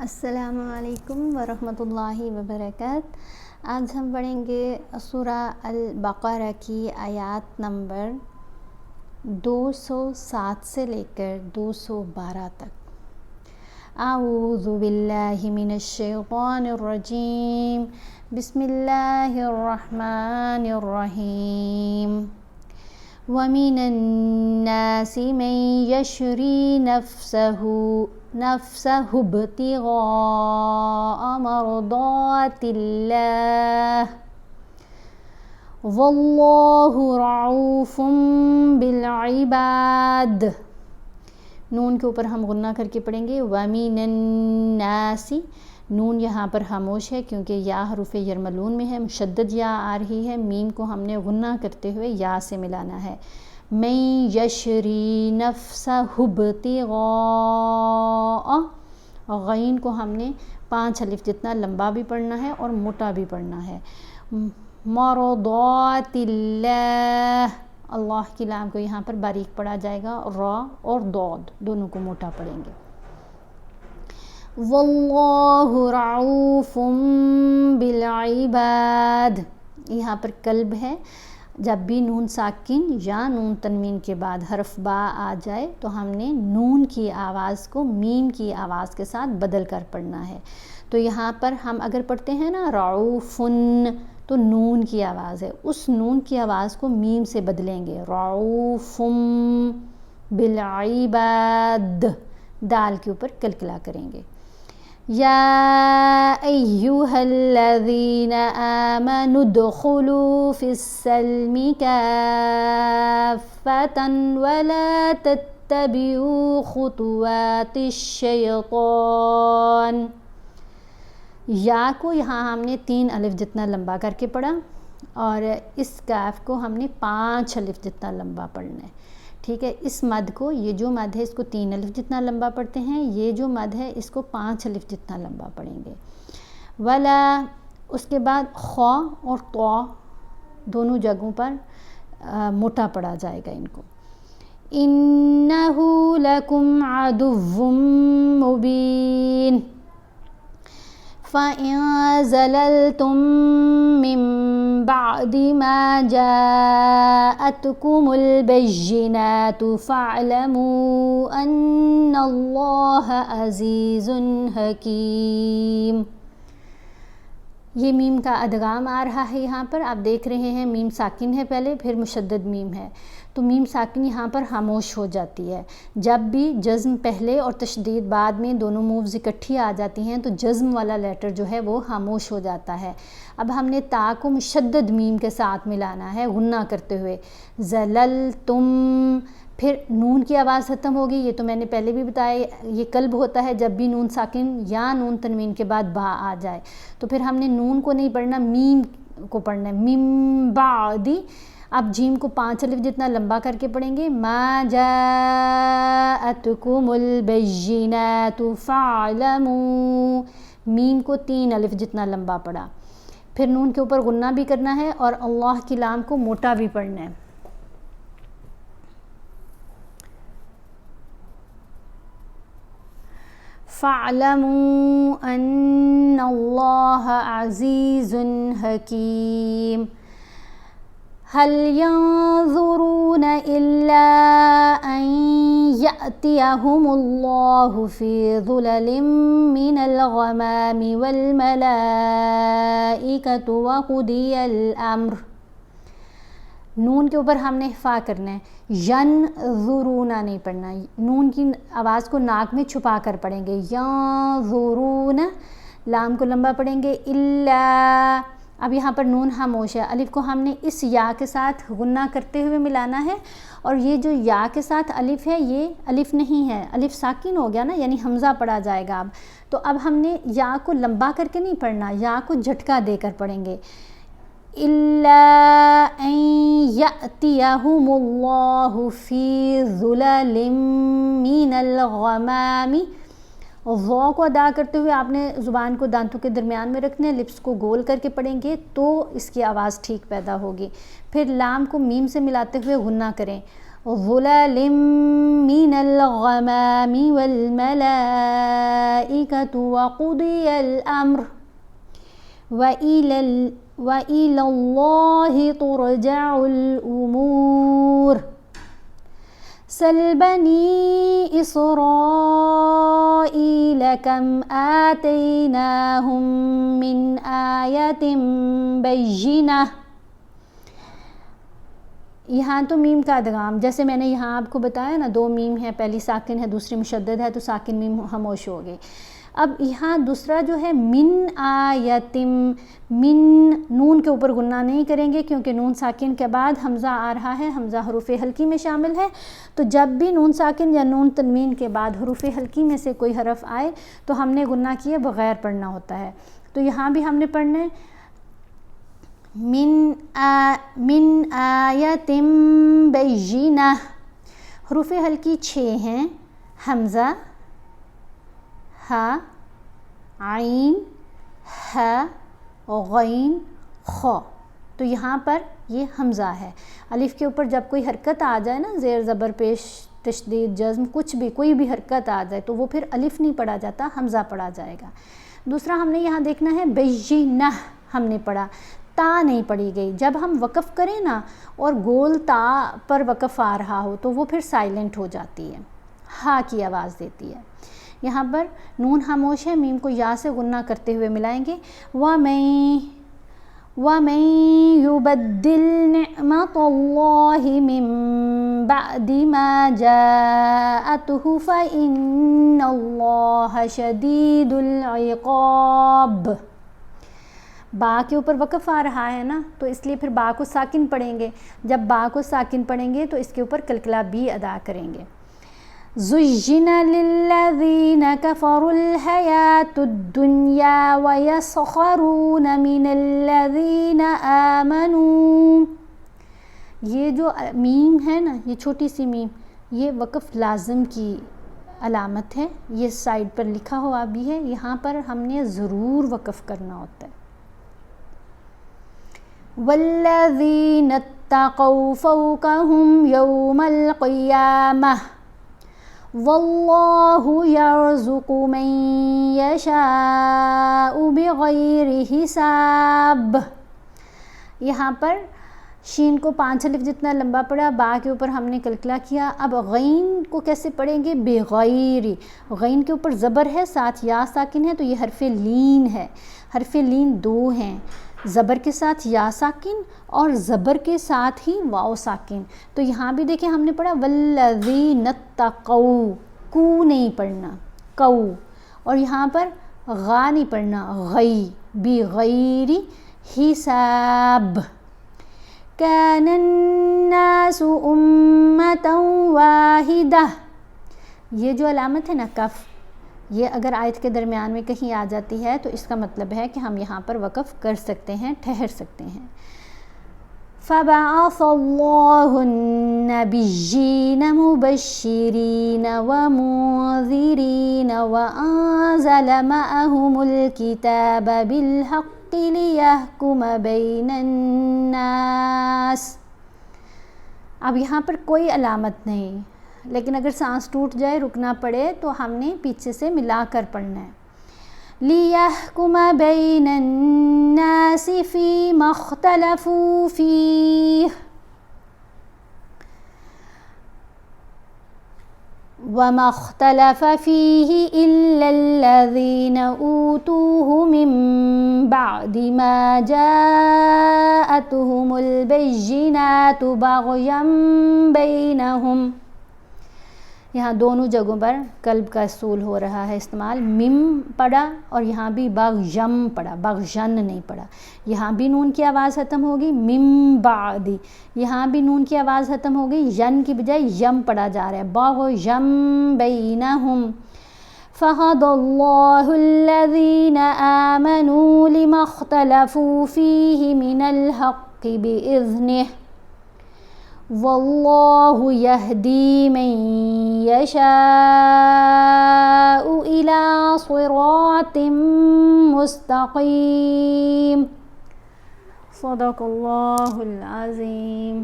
السلام علیکم ورحمۃ اللہ وبرکاتہ۔ آج ہم پڑھیں گے سورہ البقرہ کی آیات نمبر 207 سے لے کر 212 تک۔ اعوذ باللہ من الشیطان الرجیم، بسم اللہ الرحمن الرحیم۔ وَمِنَ النَّاسِ مَن يَشْرِي نَفْسَهُ ابْتِغَاءَ مَرْضَاتِ اللَّهِ وَاللَّهُ رَءُوفٌ بِالْعِبَادِ۔ نون کے اوپر ہم غنہ کر کے پڑھیں گے وَمِنَ النَّاسِ۔ نون یہاں پر خاموش ہے کیونکہ یا حروف یرملون میں ہے، مشدد یا آ رہی ہے، میم کو ہم نے غنہ کرتے ہوئے یا سے ملانا ہے۔ من یشری نفسہ ابتغاء، غین کو ہم نے 5 الف جتنا لمبا بھی پڑھنا ہے اور موٹا بھی پڑھنا ہے۔ مرضات اللہ، اللہ کی لام کو یہاں پر باریک پڑھا جائے گا، را اور ضاد دونوں کو موٹا پڑھیں گے۔ واللہ رعوف بالعباد، یہاں پر قلب ہے، جب بھی نون ساکن یا نون تنوین کے بعد حرف با آ جائے تو ہم نے نون کی آواز کو میم کی آواز کے ساتھ بدل کر پڑھنا ہے۔ تو یہاں پر ہم اگر پڑھتے ہیں نا رعوفن تو نون کی آواز ہے، اس نون کی آواز کو میم سے بدلیں گے، رعوفم بالعباد، دال کے اوپر کلکلا کریں گے۔ یا ایہا الذین آمنوا ادخلوا فی السلم کافۃ ولا تتبعوا خطوات الشیطان۔ یا کو یہاں ہم نے 3 الف جتنا لمبا کر کے پڑھا اور اس کاف کو ہم نے 5 الف جتنا لمبا پڑھنا ہے، ٹھیک ہے۔ اس مد کو، یہ جو مد ہے اس کو 3 الف جتنا لمبا پڑھتے ہیں، یہ جو مد ہے اس کو 5 الف جتنا لمبا پڑھیں گے۔ ولا، اس کے بعد خا اور طا دونوں جگہوں پر موٹا پڑھا جائے گا ان کو۔ انہ لکم عدو مبین فَإِن زَلَلْتُم مِّن بَعْدِ مَا جَاءَتْكُمُ الْبَيِّنَاتُ فَاعْلَمُوا أَنَّ اللَّهَ عَزِيزٌ حَكِيمٌ۔ یہ میم کا ادغام آ رہا ہے، یہاں پر آپ دیکھ رہے ہیں میم ساکن ہے پہلے، پھر مشدد میم ہے، تو میم ساکن یہاں پر خاموش ہو جاتی ہے۔ جب بھی جزم پہلے اور تشدید بعد میں دونوں مووز اکٹھی آ جاتی ہیں تو جزم والا لیٹر جو ہے وہ خاموش ہو جاتا ہے۔ اب ہم نے تا کو مشدد میم کے ساتھ ملانا ہے غنہ کرتے ہوئے، زللتم، پھر نون کی آواز ختم ہوگی، یہ تو میں نے پہلے بھی بتایا، یہ قلب ہوتا ہے جب بھی نون ساکن یا نون تنوین کے بعد با آ جائے، تو پھر ہم نے نون کو نہیں پڑھنا، میم کو پڑھنا ہے، میم بعدی۔ اب جیم کو 5 الف جتنا لمبا کر کے پڑھیں گے، ما جاءتکم البینات فاعلموا، میم کو 3 الف جتنا لمبا پڑھا، پھر نون کے اوپر غنہ بھی کرنا ہے اور اللہ کی لام کو موٹا بھی پڑھنا ہے۔ فَاعْلَمُوا أَنَّ اللَّهَ عَزِيزٌ حَكِيمٌ۔ هَلْ يَنظُرُونَ إِلَّا أَن يَأْتِيَهُمُ اللَّهُ فِي ظُلَلٍ مِّنَ الْغَمَامِ وَالْمَلَائِكَةُ وَقُضِيَ الْأَمْرُ۔ نون کے اوپر ہم نے فا کرنا ہے، ینظرون نہیں پڑھنا، نون کی آواز کو ناک میں چھپا کر پڑھیں گے، ینظرون، لام کو لمبا پڑھیں گے، الا، اب یہاں پر نون خاموش ہے، الف کو ہم نے اس یا کے ساتھ غنہ کرتے ہوئے ملانا ہے، اور یہ جو یا کے ساتھ الف ہے یہ الف نہیں ہے، الف ساکن ہو گیا نا، یعنی حمزہ پڑھا جائے گا اب، تو اب ہم نے یا کو لمبا کر کے نہیں پڑھنا، یا کو جھٹکا دے کر پڑھیں گے، إِلَّا أَن يَأْتِيَهُمُ اللَّهُ فِي ظُلَلٍ مِّنَ الْغَمَامِ۔ ظا کو ادا کرتے ہوئے آپ نے زبان کو دانتوں کے درمیان میں رکھنا ہے، لپس کو گول کر کے پڑھیں گے تو اس کی آواز ٹھیک پیدا ہوگی، پھر لام کو میم سے ملاتے ہوئے غنہ کریں، ظلال من الغمام والملائكة الْمَلَائِكَةُ وَقُضِيَ الْأَمْرُ وَإِلَى اللَّهِ تُرْجَعُ الْأُمُورُ سَلْ بَنِي إِسْرَائِيلَ كَمْ آتَيْنَاهُمْ مِنْ آيَةٍ بَيِّنَةٍ. یہاں تو میم کا ادغام، جیسے میں نے یہاں آپ کو بتایا نا، 2 میم ہے، پہلی ساکن ہے دوسری مشدد ہے، تو ساکن میم خاموش ہو گئی. اب یہاں دوسرا جو ہے من آیتم، من نون کے اوپر غنہ نہیں کریں گے کیونکہ نون ساکن کے بعد حمزہ آ رہا ہے، حمزہ حروف حلقی میں شامل ہے. تو جب بھی نون ساکن یا نون تنوین کے بعد حروف حلقی میں سے کوئی حرف آئے تو ہم نے غنہ کیے بغیر پڑھنا ہوتا ہے. تو یہاں بھی ہم نے پڑھنا ہے من آیتم بینہ. حروف حلقی 6 ہیں، حمزہ، ہا، عین، ح، غین، خ. تو یہاں پر یہ حمزہ ہے. الف کے اوپر جب کوئی حرکت آ جائے نا، زیر زبر پیش تشدید جزم کچھ بھی، کوئی بھی حرکت آ جائے تو وہ پھر الف نہیں پڑھا جاتا، حمزہ پڑھا جائے گا. دوسرا ہم نے یہاں دیکھنا ہے بینہ ہم نے پڑھا، تا نہیں پڑھی گئی. جب ہم وقف کریں نا اور گول تا پر وقف آ رہا ہو تو وہ پھر سائلنٹ ہو جاتی ہے، ہا کی آواز دیتی ہے. یہاں پر نون خاموش ہے، میم کو یا سے غنہ کرتے ہوئے ملائیں گے. وَمَن يُبَدِّلْ نِعْمَةَ اللَّهِ مِن بَعْدِ مَا جَاءَتْهُ فَإِنَّ اللَّهَ شَدِيدُ الْعِقَابِ. با کے اوپر وقف آ رہا ہے نا، تو اس لیے پھر با کو ساکن پڑھیں گے. جب با کو ساکن پڑھیں گے تو اس کے اوپر کلکلا بھی ادا کریں گے. زُيِّنَ لِلَّذِينَ كَفَرُوا الْحَيَاةُ الدُّنْيَا وَيَسْخَرُونَ مِنَ الَّذِينَ آمَنُوا. یہ جو میم ہے نا، یہ چھوٹی سی میم، یہ وقف لازم کی علامت ہے. یہ سائڈ پر لکھا ہوا بھی ہے، یہاں پر ہم نے ضرور وقف کرنا ہوتا ہے. وَالَّذِينَ اتَّقَوْا فَوْقَهُمْ يَوْمَ الْقِيَامَةِ وَاللَّهُ يَرْزُقُ مَن يَشَاءُ بِغَيْرِ حِسَابٍ. یہاں پر شین کو 5 الف جتنا لمبا پڑا، با کے اوپر ہم نے کلکلا کیا. اب غین کو کیسے پڑھیں گے؟ بغیر. غین کے اوپر زبر ہے، ساتھ یا ساکن ہے، تو یہ حرف لین ہے. حرف لین 2 ہیں، زبر کے ساتھ یا ساکن اور زبر کے ساتھ ہی واو ساکن. تو یہاں بھی دیکھیں ہم نے پڑھا والذین اتقوا، کو نہیں پڑھنا، کو. اور یہاں پر غا نہیں پڑھنا، غی، بغیر حساب. کان الناس امۃ واحدہ. یہ جو علامت ہے نا کف، یہ اگر آیت کے درمیان میں کہیں آ جاتی ہے تو اس کا مطلب ہے کہ ہم یہاں پر وقف کر سکتے ہیں، ٹھہر سکتے ہیں. فَبَعَثَ اللَّهُ النَّبِيِّينَ مُبَشِّرِينَ وَمُنذِرِينَ وَأَنزَلَ مَعَهُمُ الْكِتَابَ بِالْحَقِّ لِيَحْكُمَ بَيْنَ النَّاسِ. اب یہاں پر کوئی علامت نہیں، لیکن اگر سانس ٹوٹ جائے، رکنا پڑے، تو ہم نے پیچھے سے ملا کر پڑھنا ہے. لِيَحْكُمَ بَيْنَ النَّاسِ فِيمَا اخْتَلَفُوا فِيهِ وَمَا اخْتَلَفَ فِيهِ إِلَّا الَّذِينَ أُوتُوهُ مِن بَعْدِ مَا جَاءَتْهُمُ الْبَيِّنَاتُ بَغْيًا بَيْنَهُمْ. یہاں دونوں جگہوں پر قلب کا اصول ہو رہا ہے استعمال. مم پڑھا اور یہاں بھی بغیم پڑھا، بغژن نہیں پڑھا. یہاں بھی نون کی آواز ختم ہوگی، مم بعدی. یہاں بھی نون کی آواز ختم ہوگی، ین کی بجائے یم پڑھا جا رہا ہے، بغیم بینہم. فَهَدَى اللَّهُ الَّذِينَ آمَنُوا لِمَا اخْتَلَفُوا فِيهِ مِنَ الْحَقِّ بِإِذْنِهِ وَاللَّهُ يَهْدِي مَن يَشَاءُ إِلَى صِرَاطٍ مُسْتَقِيمٍ. صدق اللہ العظیم.